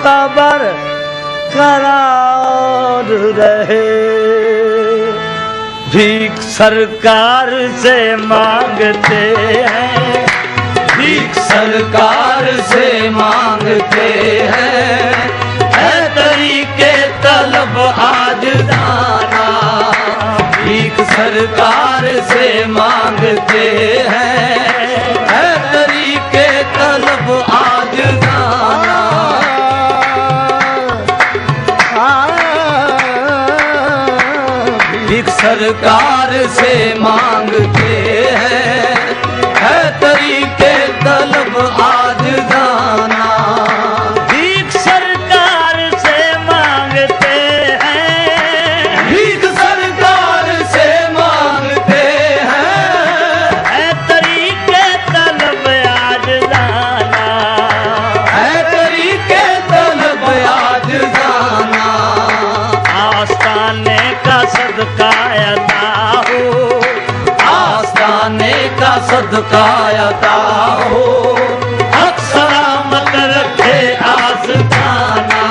का बरकरार रहे। भीख सरकार से मांगते हैं, भीख सरकार से मांगते हैं, है तरीके तलब आज जाना। भीख सरकार से मांगते हैं, है तरीके तलब आज जाना। भीख सरकार से मांगते हैं, है तरीके तलब आज जाना। भीख सरकार से मांगते हैं, भीख सरकार से मांगते हैं, है तरीके तलब आज जाना। है तरीके तलब आज जाना। आस्ताने का सदका अता हो, आस्ताने का सदका अता हो, हक सलामत रखे आस्ताना।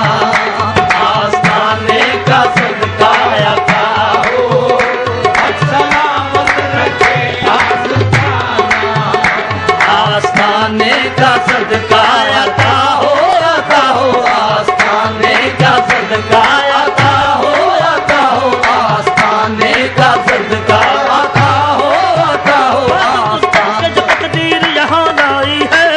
आस्ताने का सदका अता हो, हक सलामत रखे आस्ताना। आस्ताने का सदका अता हो, आस्ताने का सदका अता हो, आस्ताने का सदका अता हो। तकदीर यहाँ लाई है,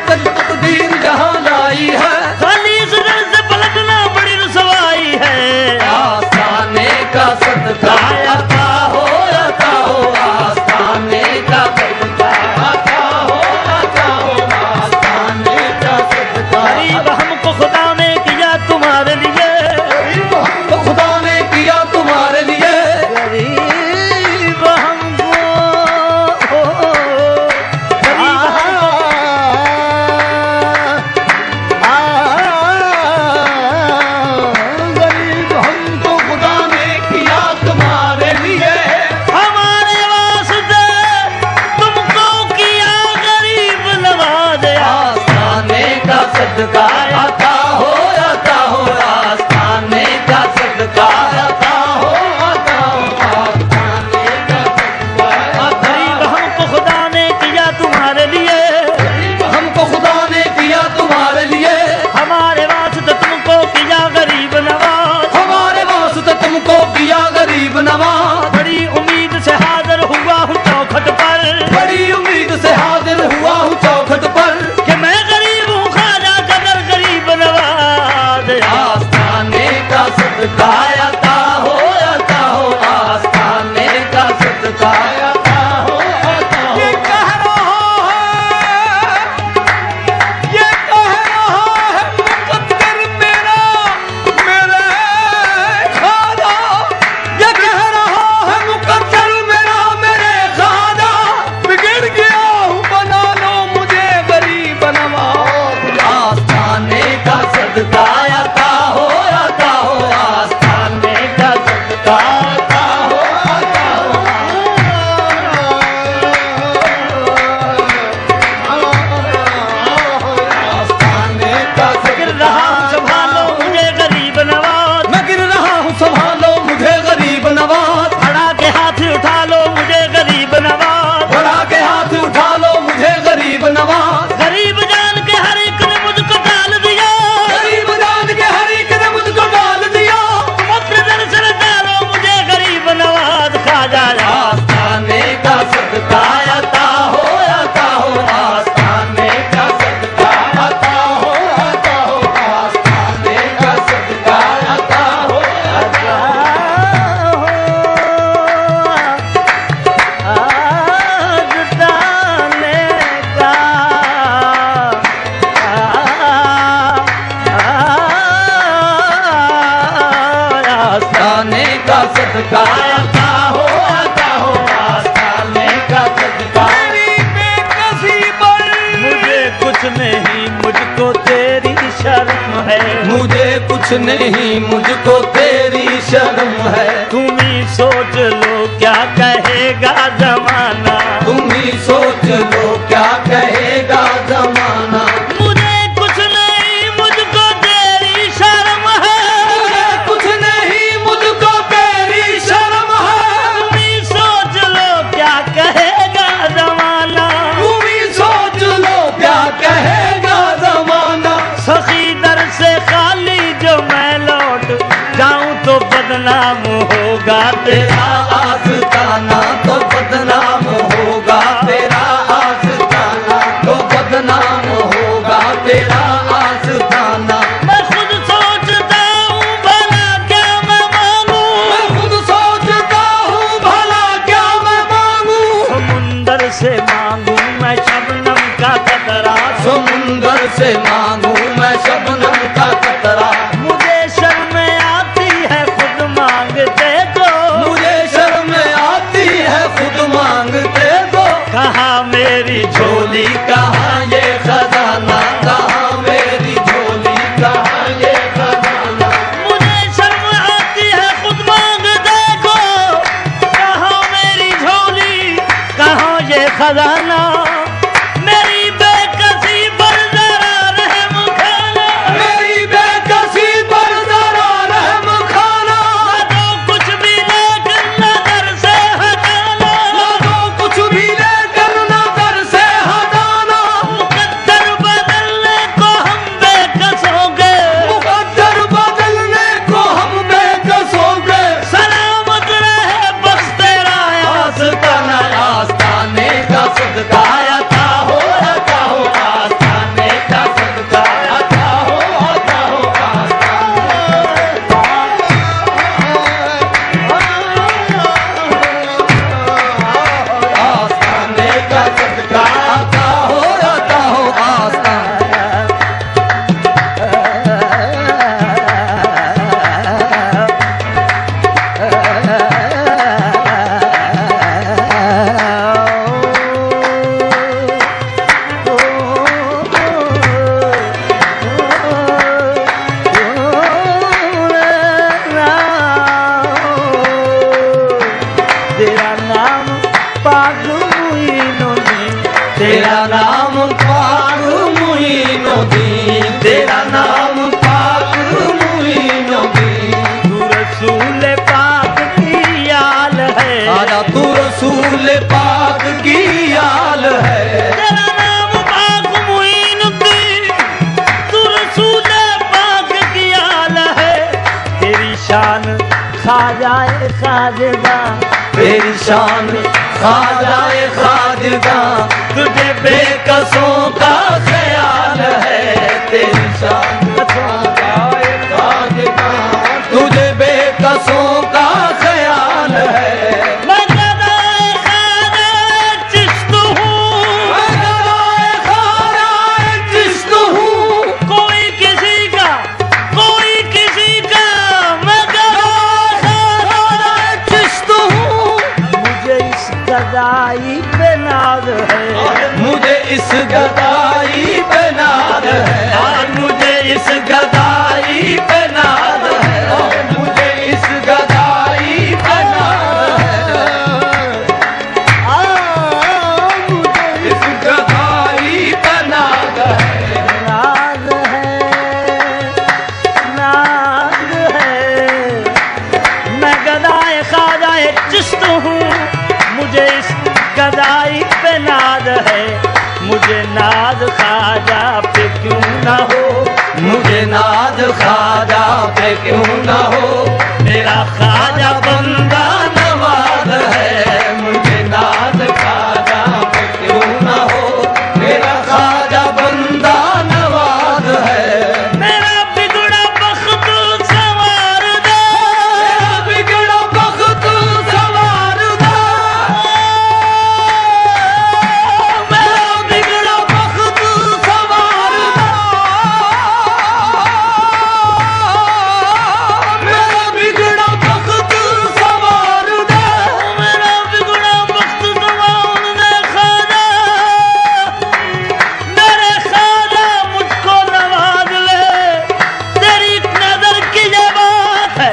तकदीर जहाँ लाई है, खाली इस दर से पलटना बड़ी रसवाई है। आस्ताने का सदका अता हो, आस्ताने का सदका अता हो, आस्ताने का सदका। गरीब हमको खुदा ने किया तुम्हारे लिए, गरीब हमको खुदा ने किया तुम्हारे लिए। गरीब हमको, गरीब हमको खुदा ने किया तुम्हारे लिए। हमारे वास्ते तुमको किया गरीब नवाज। आस्ताने का सदका अता हो, आस्ताने का सदका अता हो, आस्ताने का सदका अता। गरीब हमको खुदा ने किया तुम्हारे लिए, गरीब हमको खुदा ने किया तुम्हारे लिए। हमारे वास्ते तुमको किया गरीब नवाज। हमारे वास्ते तुमको किया गरीब नवाज। बड़ी उम्मीद से हाजिर हुआ हूँ चौखट पर, बड़ी उम्मीद से हाजिर हुआ हूँ चौखट पर, कि मैं गरीब हूँ खाजा कदर गरीब नवाज। आस्ताने का सदका अता हो, आस्ताने का सदका अता हो। ये कह रहा है, ये कह रहा है मुकद्दर मेरा मेरे खाजा। ये कह रहा है मुकद्दर मेरा मेरे खाजा। बिगड़ गया हूँ बना लो मुझे गरीब नवाज। आस्ताने का सदका अता हो, आस्ताने का सदका अता हो, आस्ताने का गिर रहा हूँ संभालो मुझे गरीब नवाज, मैं गिर रहा हूँ संभालो मुझे गरीब नवाज। बढ़ा के हाथ उठा लो मुझे गरीब नवाज। बढ़ा के हाथ उठा लो मुझे गरीब नवाज। गरीब जान के हर एक ने मुझको डाल दिया, गरीब जान के हर एक ने मुझको डाल दिया। तुम अपने दर से डालो मुझे गरीब नवाज। खाजा आस्ताने का सदका अता हो, आस्ताने का सदका अता हो, आस्ताने का सदका अता हो। आज दाने का आस्ताने का सदका अता हो, आस्ताने का सदका। मेरी बेकसी पर मुझे कुछ नहीं मुझको तेरी शर्म है, मुझे कुछ नहीं मुझको तेरी शर्म है। तुम ही सोच लो क्या कहेगा जमाना, तुम ही सोच लो क्या कहेगा जमाना। मुझे कुछ नहीं मुझको बदनाम होगा तेरा आस्ताना तो बदनाम होगा, तेरा आस्ताना तो बदनाम होगा, तेरा आस्ताना। मैं खुद सोचता हूँ भला क्या मैं मांगू, मैं खुद सोचता हूँ भला क्या मैं मांगू, समुंदर से मांगू मैं शबनम का कतरा, समुंदर से मांगू मैं शबनम का कतरा। मुझे शर्म आती है खुद मांगते तो, मुझे शर्म आती है खुद मांगते तो। कहाँ मेरी झोली कहाँ ये खजाना, कहाँ मेरी झोली कहाँ ये खजाना। मुझे शर्म आती है खुद मांगते को, कहाँ मेरी झोली कहाँ ये खजाना। मेरी बेकसी पर जरा रहम खाना, मेरी बेकसी पर जरा रहम खाना। न तो कुछ भी लेकर नजर से हटाना, ना तो कुछ भी लेकर नजर से हटाना। मुकद्दर बदलने को हम बेकस हो गए, मुकद्दर बदलने को हम बेकस हो गए। सलामत रहे बस तेरा आस्ताना, आस्ताने का सदका अता हो, अता हो। आस्ताने का सदका अता हो, अता हो। आस्ताने का सदका अता हो, अता हो। आस्ताने तेरा नाम पाक मुईनुद्दीन, तेरा नाम पाक मुईनुद्दीन, तेरा नाम पाक मुईनुद्दीन। तू रसूल पाक की आल है, आजा तू रसूल पाक की आल है। तेरा नाम पाक मुईनुद्दीन, तू रसूल पाक की आल है। तेरी शान खाजाए खाजदा, तेरी शान खाजाए खाजदा, तुझे बेकसों का ख्याल है। तेरी शान खाजाए खाजदा, तुझे बेकसों का ख्याल है। मैं गदाए खाजा चिश्त हूँ, मैं गदाए खाजाए चिश्त हूँ, कोई किसी का मैं गदाए खाजाए चिश्त हूँ। मुझे इस गदाई पे नाज है, मुझे इस गदाई पे नाज है। आज मुझे इस गदाई पे नाज है। आज मुझे इस गदाई पे नाज है। इस गदाई पे नाज है। नाज है। मैं गदाए खाजाए चिश्त हूँ, मुझे इस गदाई पे नाज है। मुझे नाज खाजा पे क्यों ना हो, मुझे नाज खाजा पे क्यों ना हो। मेरा खाजा बंदा नवाज है। मुझे नाज खाजा पे क्यों ना हो। मेरा खाजा बंदा नवाज है। मेरा बिगड़ा बख्त संवार दे, मेरा बिगड़ा बख्त संवार दे। मेरा बिगड़ा बख्त संवार दे। मेरा बिगड़ा बख्त संवार दे। मेरा बिगड़ा बख्त संवार दे खाजा, मेरे खाजा मुझको नवाज ले। तेरी नजर की ये बात है,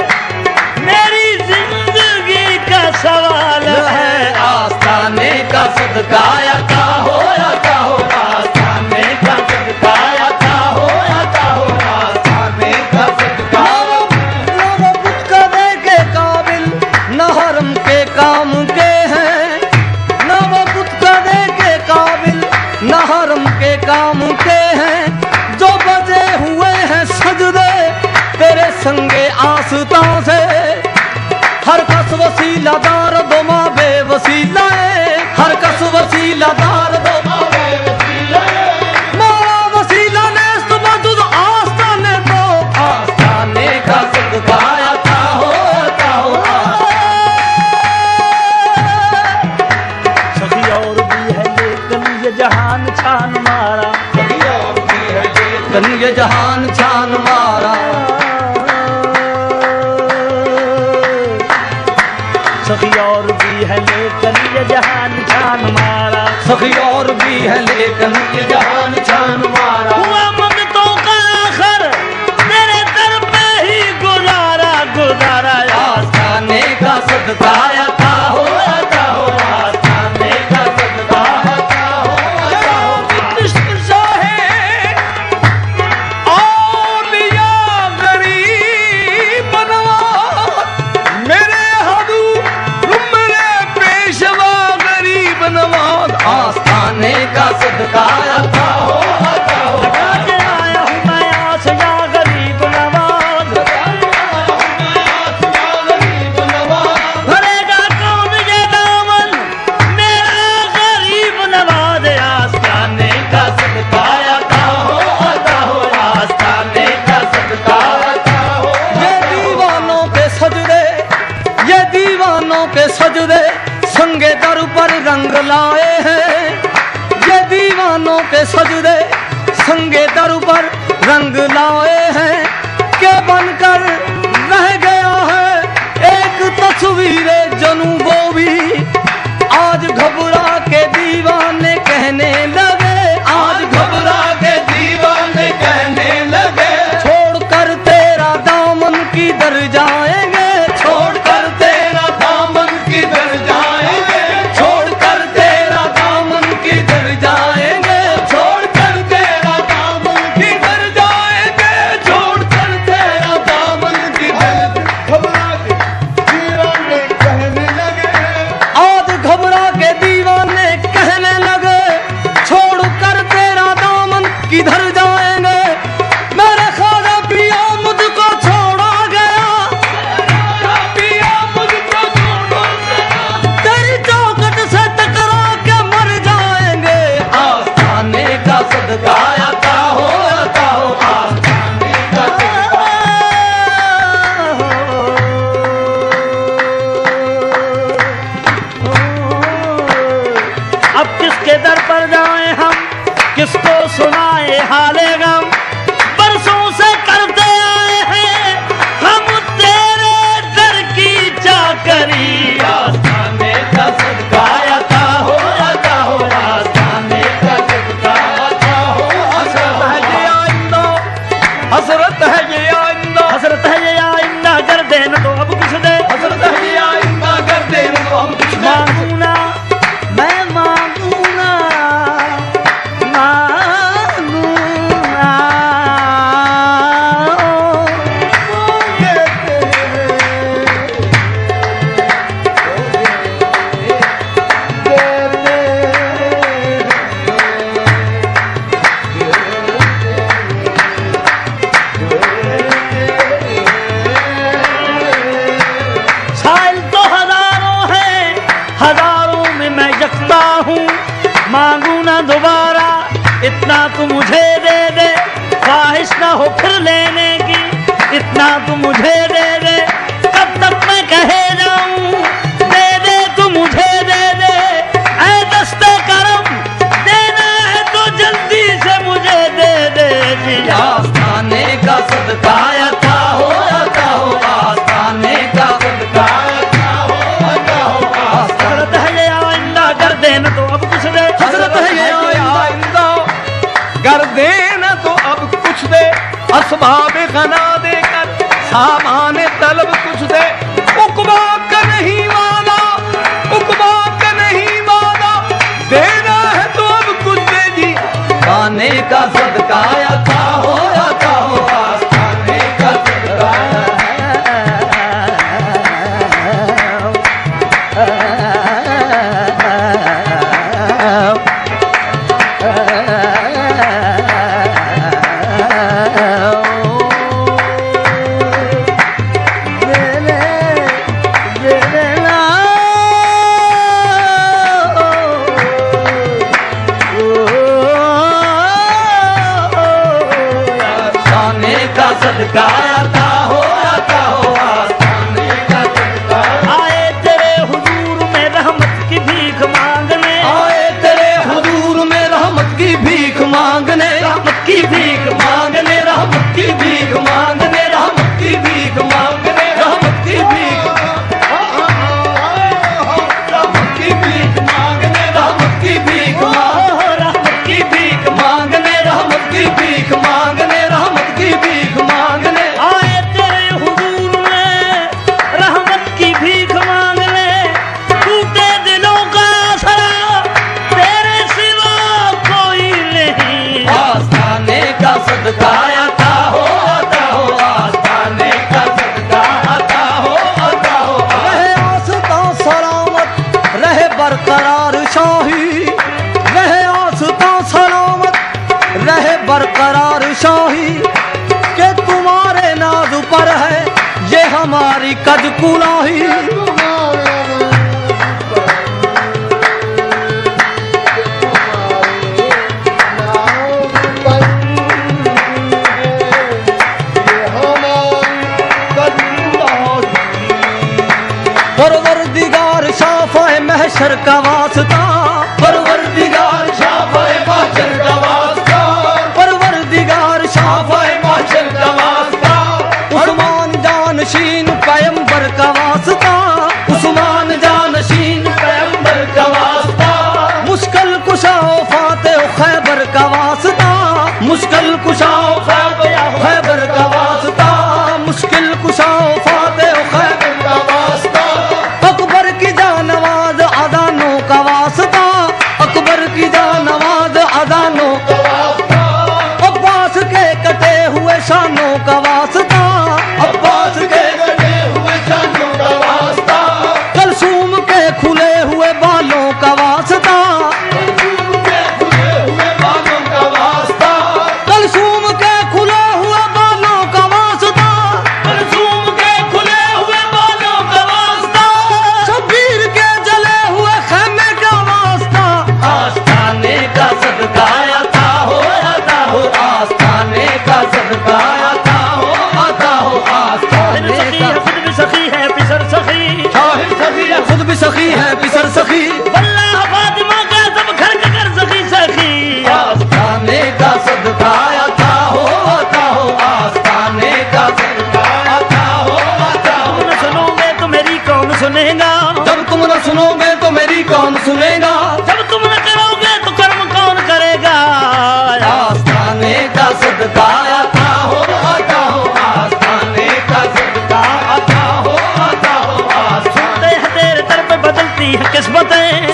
मेरी जिंदगी का सवाल है। आस्ताने का सदका अता हो, अता हो। आस्ताने का सदका अता हो, अता हो। आस्ताने का सदका। न बुत कदे के काबिल न हरम के काम के हैं, न वो बुत कदे के काबिल न हरम के काम के हैं। जो बजे हुए हैं सजदे तेरे संगे आस्तां से, कस वसीला दार दो माँ बेवसीला है, हर कस वसीला दार दो माँ बेवसीला है। मौला वसीला ने सुबह आस्थाने दो, आस्थाने का सदका आता हो सखी और भी है लेकिन ये जहान छान मारा, लेकिन ये जहान छान मारा। सखी और भी है लेकिन ये जहान छान मारा, सखी और भी है लेकिन ये जहान छान मारा। हुआ ममतों का आखिर तेरे दर पे ही गुजारा गुजारा। आस्थाने का सदका आता हो आस्थाने का सदका आता हो। इश्क शाहे औलिया गरीब नवाज, मेरे हजूर मेरे पेशवा गरीब नवाज। आस्थाने का सदका आता हो लगा के आया हूँ मैं आस या गरीब नवाज। भरेगा कौन ये दामन मेरा गरीब नवाज। आस्थाने का सदका आता हो आस्थाने का सदका आता हो। ये दीवानों के सजदे, ये दीवानों के सजदे संगे दर पर रंग लाए हैं। ये दीवानों के सजदे संगे दर पर रंग लाए हैं। के बनकर रह गया है एक तस्वीर जनू वो भी, आज घबरा के दीवाने कहने लगे, आज घबरा के दीवाने कहने लगे। छोड़कर तेरा दामन किधर जाएंगे, छोड़कर तेरा दामन किधर जाएंगे, छोड़कर तेरा दामन किधर जाएंगे, छोड़कर तेरा दामन किधर जाएंगे, छोड़कर तेरा दामन किधर। घबरा के दीवाने कहने लगे, आज घबरा के दीवाने कहने लगे, छोड़कर तेरा दामन किधर जाएंगे। मेरे ख्वाजा पिया मुझको छोड़ा गया, पिया मुझको छोड़ा गया, तेरी चौखट से टकरा के मर जाएंगे। आस्थाने का सदका आता हो आस्थाने का सदका। अब किसके दर पर जाएं हम, किसको सुनाए हाले गम। बरसों से करते आए हैं हम तेरे दर की चाकरी। आस्थाने का सदका आता हो आस्थाने का सदका आता हो। हसरत है ये आइंदा, हसरत है ये आइंदा, हसरत है ये आइंदा कर देना तो अब कुछ दे। हसरत है ये आइंदा कर देना तो हम कुछ ना। मांगूना मैं मांगूना, मांगूना साइल तो हजारों हैं, हजारों में मैं यकता हूँ। मांगू ना दोबारा इतना तू मुझे दे दे, ख्वाहिश ना हो फिर लेने की इतना तू मुझे दे दे। कब तक मैं कहे जाऊँ दे दे तू मुझे दे दे। ऐ दस्ते करम देना है तो जल्दी से मुझे दे दे जी। आस्थाने का सदका आता हो आस्थाने का सदका आता हो हसरत है ये आइंदा कर देना तो अब कुछ दे। हसरत है ये आइंदा कर देना तो अब कुछ दे। असबाब गना देकर सामान तलब कुछ दे। उकबा का नहीं वादा, उकबा का नहीं वादा, देना है तो अब कुछ दे जी। आने का सदका आता हो आस्थाने का सदका। दे सदका आता हो आस्थाने का सदका। आए तेरे हुजूर में रहमत की भीख मांगने, आए तेरे हुजूर में रहमत की भीख मांगने, रहमत की भीख मांगने, रहमत की भीख मांगने, रहमत की भीख मांगने, रहमत की भीख, रहमत की भीख मांगने, रहमत की भीख रहमत की भीख मांगने, रहमत की भीख मांगने, रहमत की भीख मांगने। आए तेरे हुजूर में रहमत की भीख मांगने, टूटे दिलों का आसरा तेरे सिवा कोई नहीं। आस्थाने का सदका आता हो आस्थाने का सदका आता हो रहे आस्था सलामत रहे बरकरार शाही, रहे आस्था सलामत रहे बरकरार शाही, के तुम्हारे नाज पर है ये हमारी कद कुलाही। परवरदिगार शाफ़े महशर का वास्ता, परवरदिगार शाफ़े महशर का वास्ता, परवरदिगार शाफ़े महशर का वास्ता। उस्मान जानशीन पैगंबर का वास्ता, उस्मान जानशीन पैगंबर का वास्ता। मुश्किल कुशाओ फातेह खैबर का वास्ता, मुश्किल कुशाओ खैबर का वास्ता, मुश्किल कुशाओ फातेह खैबर का वास्ता। अकबर की जानवाज अदानों का वास्ता, अकबर की जानवाज अदानों का वास्ता। अब्बास के कटे हुए शानों का वास्ता, अब्बास के कटे हुए शानों का वास्ता। कलसूम के खुले हुए बालों का वास्ता, कलसूम के खुले हुए बालों का वास्ता, कलसूम के खुले हुए बालों का वास्ता, कलसूम के खुले हुए बालों का वास्ता। शबीर के जले हुए खैमे का वास्ता, आस्थाने का सदका आता हो आस्थाने का सदका आता हो आस्थाने का। खुद भी सखी है पिसर सखी, शाहिद सखी है खुद भी सखी है पिसर सखी, वल्लाह फातिमा का सब घर के घर सखी सखी। आस्थाने का सदका आता हो आस्थाने का सदका आता हो तुम न सुनोगे तो मेरी कौन सुनेगा, जब तुम न सुनोगे तो मेरी कौन सुनेगा, जब तुम न करोगे तो कर्म कौन करेगा। आस्थाने का सदका आता हो आस्थाने का सदका आता हो सुनते हैं तेरे दर पे बदलती है किस्मतें,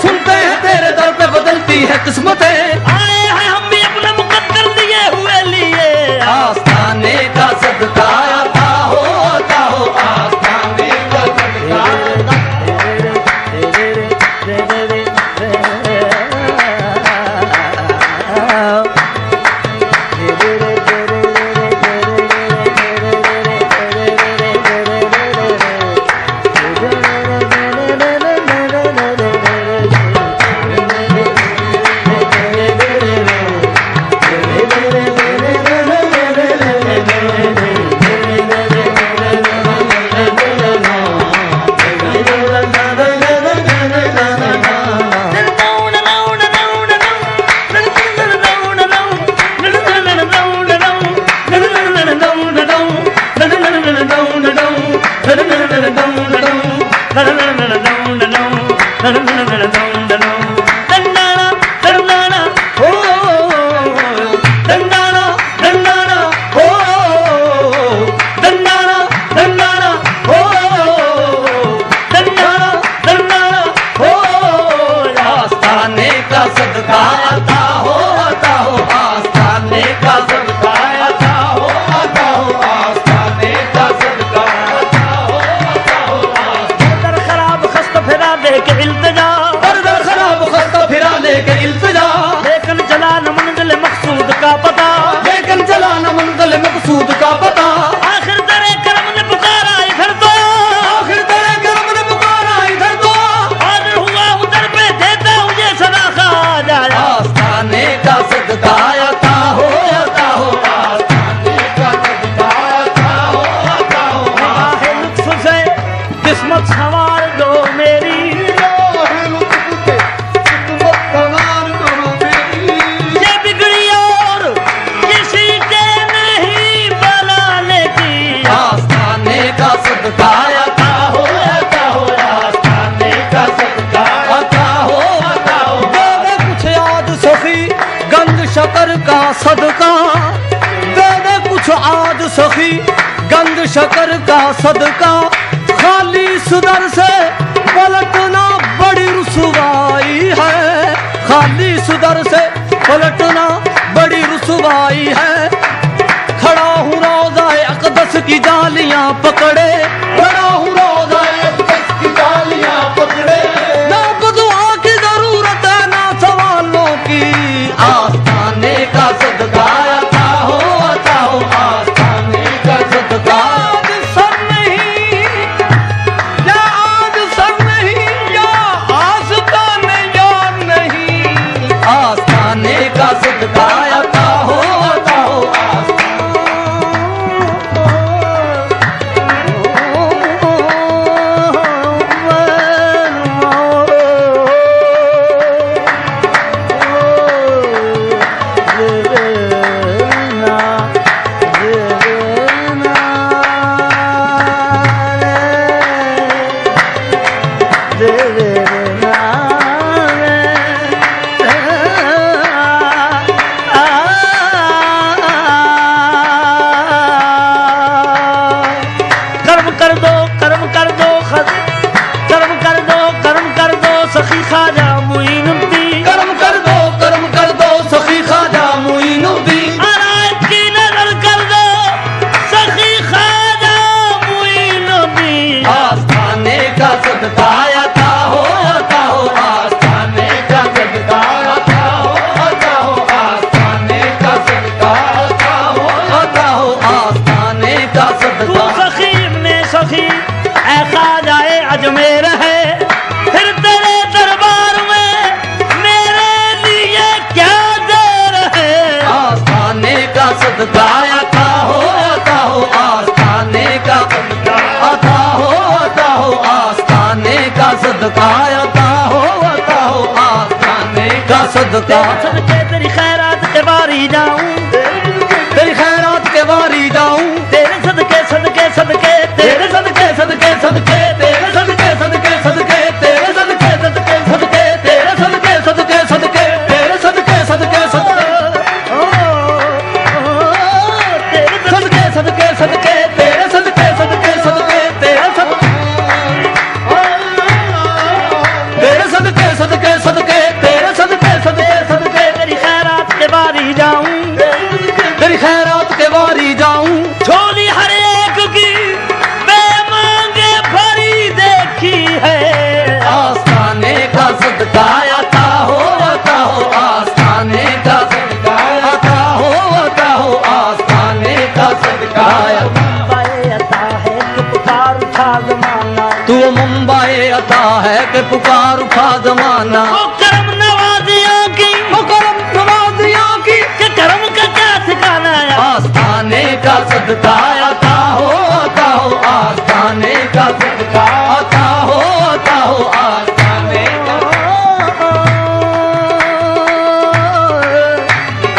शकर का सदका खाली सुदर से पलटना बड़ी रुसवाई है, खाली सुदर से पलटना बड़ी रुसवाई है। खड़ा हूँ रोज़ाए अक़दस की जालियां पकड़े, खड़ा हूँ रोज़ाए अक़दस की जालियां पकड़े। ना बदुआ की जरूरत है ना सवालों की, आस्ताने का सदका आता हो आस्ताने का सदका। सर नहीं या आज सर नहीं या आस्ताने या नहीं, आस्ताने का सदका आता हो सखी ख्वाजा मुईनुद्दीन, कर्म कर दो सखी ख्वाजा मुईनुद्दीन। आरायत की नजर कर दो सखी ख्वाजा मुईनुद्दीन। आस्ताने का सदका आता हो आस्ताने का सदका आता हो आस्ताने का सदका आता हो आस्ताने का सदका। तू सखी इब्ने सखी ऐ ख्वाजाए अजमेर है, फिर तेरे दरबार में मेरे लिए क्या देर है। आस्ताने का सदका आता हो आस्ताने का सदका आता हो आस्ताने का सदका आता हो आस्ताने का सदका। सदके तेरी खैरात के बारी जाऊं, तेरी खैरात के बारी जाऊं, तेरे सदके सदके सदके तेरे सदके सदके सदके तेरे सदके सदके सदके तेरे सदके सदके सदके तेरे सदके सदके सदके तेरे सदके सदके सदके तेरे सदके सदके सदके तेरे सदके सदके सदके तेरे सदके सदके सदके तेरे सदके सदके सदके। तेरी खैरात के बारी जाऊं, तेरी खैरात के बारी जाऊं, झोली हर एक की बेमांगे भरी देखी है। आस्ताने का सदका आता हो आस्ताने का सदका आता हो आस्ताने का सदका। मुंबई अता है कि पुकार उठा ज़माना, तू मुंबई अता है कि पुकार उठा ज़माना। करम नवाजियां की, करम नवाजियां की, कि करम का क्या ठिकाना है। आस्ताने का सदका आता हो आस्ताने का सदका आता हो आस्ताने का।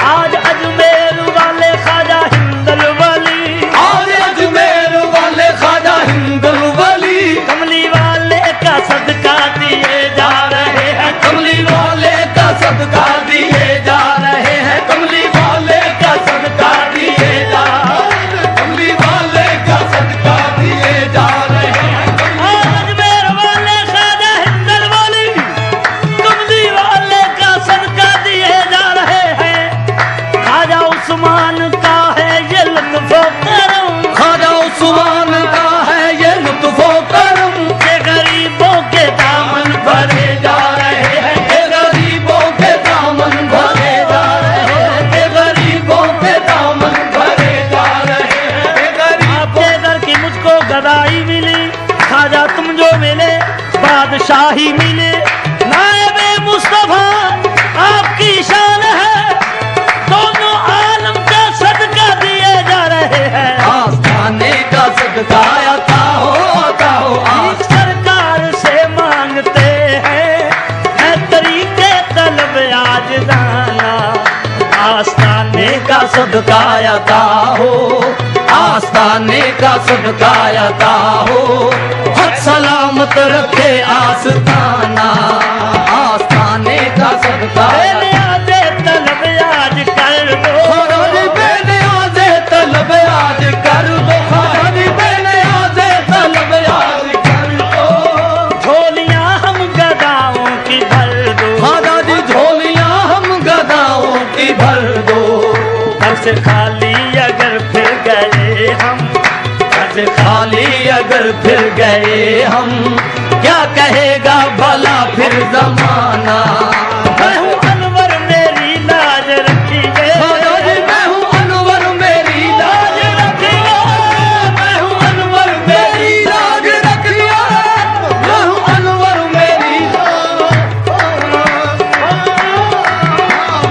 आज अजमेर वाले ख्वाजा हिंदल वली, आज अजमेर वाले ख्वाजा हिंदल वली, कमली वाले का सदका दिए जा रहे हैं, कमली वाले का सदका दिए जा रहे हैं, कमली वाले का सदका दिए जा रहे हैं, कमली वाले का सदका दिए जा रहे हैं। अजमेर वाले ख्वाजा हिंदल वली, कमली वाले का सदका दिए जा रहे हैं। ख्वाजा उस्मान का है ये लुत्फ़ो करम, ख्वाजा उस्मान का है ये लुत्फ़ो करम, के गरीबों के दामन भरे जा रहे हैं, के गरीबों के दामन भरे जा रहे हैं, के गरीबों के दामन भरे जा रहे हैं, के गरीब। आपके दर की मुझको गदाई मिली, ख्वाजा तुम जो मिले बादशाही मिले। नायबे मुस्तफा आपकी शान है, दोनों आलम का सदका दिए जा रहे हैं। आस्ताने का सदका आता हो सरकार से मांगते हैं तरीके तलब आज जाना। आस्ताने का सदका आता हो आस्ताने का सदका आता हो, हक सलामत रखे आस्ताना। आस्ताने का सदका बेनियाज़े तलब आज कर दो, बेनियाज़े तलब आज कर दो, अगर फिर गए हम, ऐसे खाली अगर फिर गए हम, क्या कहेगा भला फिर जमाना। मैं हूँ अनवर मेरी लाज रखिए, मैं हूँ अनवर मेरी लाज रखिए, मैं हूँ अनवर मेरी लाज रखिए, मैं हूँ अनवर मेरी,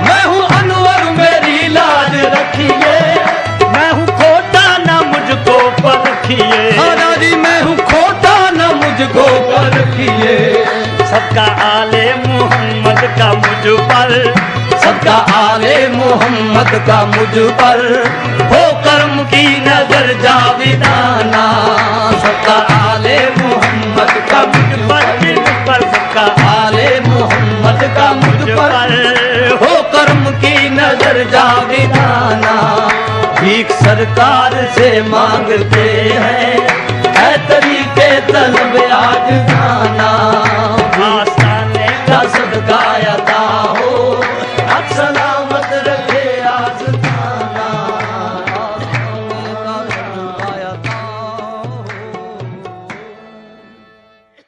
मैं हूँ अनवर मेरी लाज रखिए। मैं हूँ खोटा ना मुझको परखिए, दादाजी मैं हूँ खोटा न मुझको परखिए। सबका आले मोहम्मद का मुझ पर, सबका आले मोहम्मद का मुझ पर, हो कर्म की नजर जाविदाना। सबका आले मोहम्मद का मुझ पर सबका आले मोहम्मद का मुझ पर, हो कर्म की नजर जाविदाना। भीख सरकार से मांगते हैं, है तरीके तलब आज जाना।